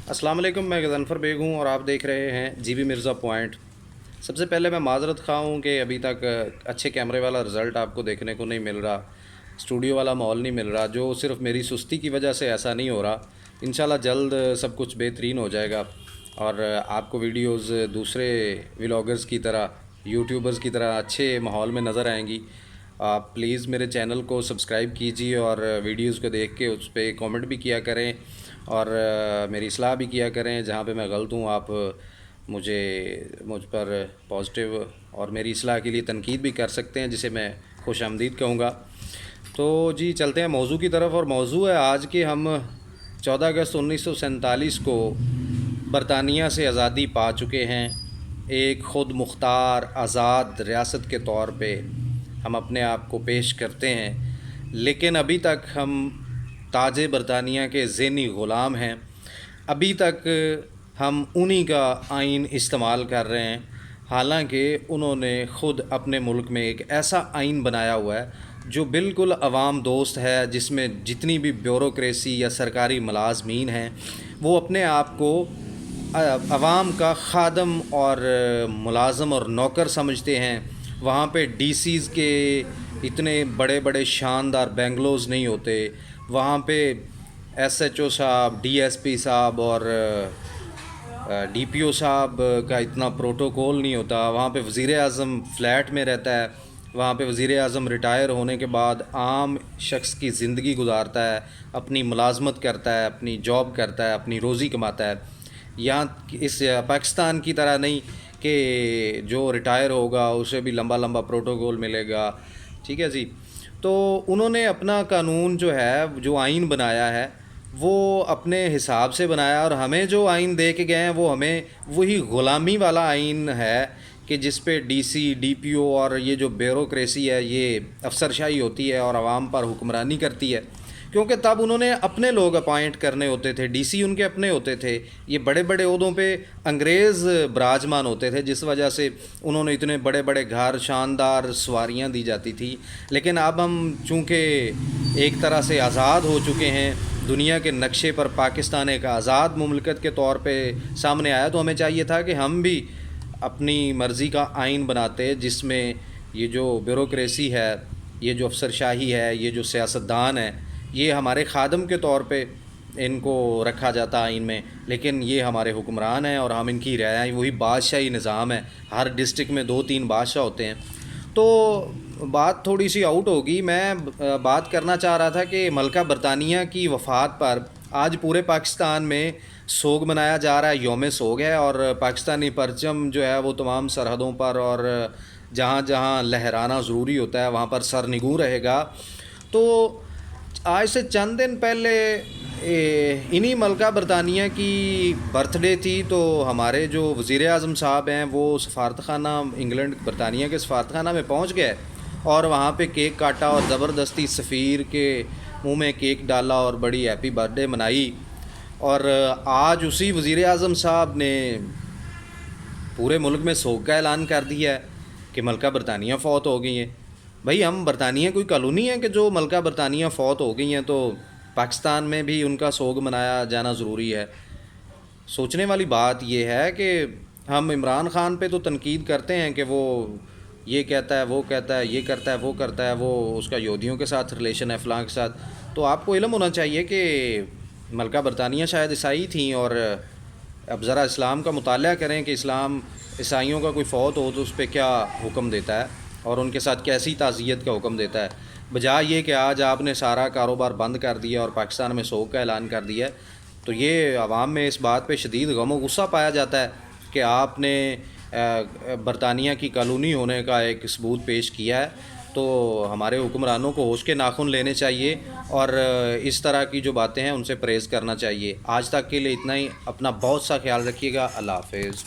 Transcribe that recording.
السلام علیکم، میں غضنفر بیگ ہوں اور آپ دیکھ رہے ہیں جی بی مرزا پوائنٹ۔ سب سے پہلے میں معذرت خواہ ہوں کہ ابھی تک اچھے کیمرے والا رزلٹ آپ کو دیکھنے کو نہیں مل رہا، اسٹوڈیو والا ماحول نہیں مل رہا، جو صرف میری سستی کی وجہ سے ایسا نہیں ہو رہا۔ انشاءاللہ جلد سب کچھ بہترین ہو جائے گا اور آپ کو ویڈیوز دوسرے ولاگرز کی طرح، یوٹیوبرز کی طرح اچھے ماحول میں نظر آئیں گی۔ آپ پلیز میرے چینل کو سبسکرائب کیجیے اور ویڈیوز کو دیکھ کے اس پہ کامنٹ بھی کیا کریں اور میری اصلاح بھی کیا کریں۔ جہاں پہ میں غلط ہوں آپ مجھ پر پازیٹیو اور میری اصلاح کے لیے تنقید بھی کر سکتے ہیں، جسے میں خوش آمدید کہوں گا۔ تو جی چلتے ہیں موضوع کی طرف، اور موضوع ہے آج کے ہم 14 اگست 1947 کو برطانیہ سے آزادی پا چکے ہیں۔ ایک خود مختار آزاد ریاست کے طور پہ ہم اپنے آپ کو پیش کرتے ہیں، لیکن ابھی تک ہم تاج برطانیہ کے ذہنی غلام ہیں۔ ابھی تک ہم انہی کا آئین استعمال کر رہے ہیں، حالانکہ انہوں نے خود اپنے ملک میں ایک ایسا آئین بنایا ہوا ہے جو بالکل عوام دوست ہے، جس میں جتنی بھی بیوروکریسی یا سرکاری ملازمین ہیں وہ اپنے آپ کو عوام کا خادم اور ملازم اور نوکر سمجھتے ہیں۔ وہاں پہ ڈی سیز کے اتنے بڑے بڑے شاندار بنگلوز نہیں ہوتے، وہاں پہ ایس ایچ او صاحب، ڈی ایس پی صاحب اور ڈی پی او صاحب کا اتنا پروٹوکول نہیں ہوتا، وہاں پہ وزیر اعظم فلیٹ میں رہتا ہے، وہاں پہ وزیر اعظم ریٹائر ہونے کے بعد عام شخص کی زندگی گزارتا ہے، اپنی ملازمت کرتا ہے، اپنی جاب کرتا ہے، اپنی روزی کماتا ہے۔ یہاں اس پاکستان کی طرح نہیں کہ جو ریٹائر ہوگا اسے بھی لمبا لمبا پروٹوکول ملے گا، ٹھیک ہے جی۔ تو انہوں نے اپنا قانون جو ہے، جو آئین بنایا ہے، وہ اپنے حساب سے بنایا، اور ہمیں جو آئین دے کے گئے ہیں وہ ہمیں وہی غلامی والا آئین ہے کہ جس پہ ڈی سی، ڈی پی او اور یہ جو بیوروکریسی ہے یہ افسرشاہی ہوتی ہے اور عوام پر حکمرانی کرتی ہے۔ کیونکہ تب انہوں نے اپنے لوگ اپائنٹ کرنے ہوتے تھے، ڈی سی ان کے اپنے ہوتے تھے، یہ بڑے بڑے عہدوں پہ انگریز براجمان ہوتے تھے، جس وجہ سے انہوں نے اتنے بڑے بڑے گھر، شاندار سواریاں دی جاتی تھی۔ لیکن اب ہم چونکہ ایک طرح سے آزاد ہو چکے ہیں، دنیا کے نقشے پر پاکستان ایک آزاد مملکت کے طور پہ سامنے آیا، تو ہمیں چاہیے تھا کہ ہم بھی اپنی مرضی کا آئین بناتے، جس میں یہ جو بیوروکریسی ہے، یہ جو افسرشاہی ہے، یہ جو سیاستدان ہے، یہ ہمارے خادم کے طور پہ ان کو رکھا جاتا آئین میں، لیکن یہ ہمارے حکمران ہیں اور ہم ان کی رعایا، وہی بادشاہی نظام ہے، ہر ڈسٹرکٹ میں 2-3 بادشاہ ہوتے ہیں۔ تو بات تھوڑی سی آؤٹ ہوگی، میں بات کرنا چاہ رہا تھا کہ ملکہ برطانیہ کی وفات پر آج پورے پاکستان میں سوگ منایا جا رہا ہے، یوم سوگ ہے، اور پاکستانی پرچم جو ہے وہ تمام سرحدوں پر اور جہاں جہاں لہرانا ضروری ہوتا ہے وہاں پر سرنگوں رہے گا۔ تو آج سے چند دن پہلے انہی ملکہ برطانیہ کی برتھ ڈے تھی، تو ہمارے جو وزیر اعظم صاحب ہیں وہ سفارتخانہ انگلینڈ برطانیہ کے سفارتخانہ میں پہنچ گئے اور وہاں پہ کیک کاٹا اور زبردستی سفیر کے منہ میں کیک ڈالا اور بڑی ہیپی برتھ ڈے منائی۔ اور آج اسی وزیر اعظم صاحب نے پورے ملک میں سوگ کا اعلان کر دیا ہے کہ ملکہ برطانیہ فوت ہو گئی ہیں۔ بھائی ہم برطانیہ کوئی کالونی ہے کہ جو ملکہ برطانیہ فوت ہو گئی ہیں تو پاکستان میں بھی ان کا سوگ منایا جانا ضروری ہے؟ سوچنے والی بات یہ ہے کہ ہم عمران خان پہ تو تنقید کرتے ہیں کہ وہ یہ کہتا ہے، وہ کہتا ہے، یہ کرتا ہے، وہ کرتا ہے، وہ اس کا یہودیوں کے ساتھ ریلیشن ہے، فلاں کے ساتھ۔ تو آپ کو علم ہونا چاہیے کہ ملکہ برطانیہ شاید عیسائی تھیں، اور اب ذرا اسلام کا مطالعہ کریں کہ اسلام عیسائیوں کا کوئی فوت ہو تو اس پہ کیا حکم دیتا ہے اور ان کے ساتھ کیسی تعزیت کا حکم دیتا ہے، بجائے یہ کہ آج آپ نے سارا کاروبار بند کر دیا اور پاکستان میں سوگ کا اعلان کر دیا ہے۔ تو یہ عوام میں اس بات پہ شدید غم و غصہ پایا جاتا ہے کہ آپ نے برطانیہ کی کالونی ہونے کا ایک ثبوت پیش کیا ہے۔ تو ہمارے حکمرانوں کو ہوش کے ناخن لینے چاہیے اور اس طرح کی جو باتیں ہیں ان سے پرہیز کرنا چاہیے۔ آج تک کے لیے اتنا ہی، اپنا بہت سا خیال رکھیے گا، اللہ حافظ۔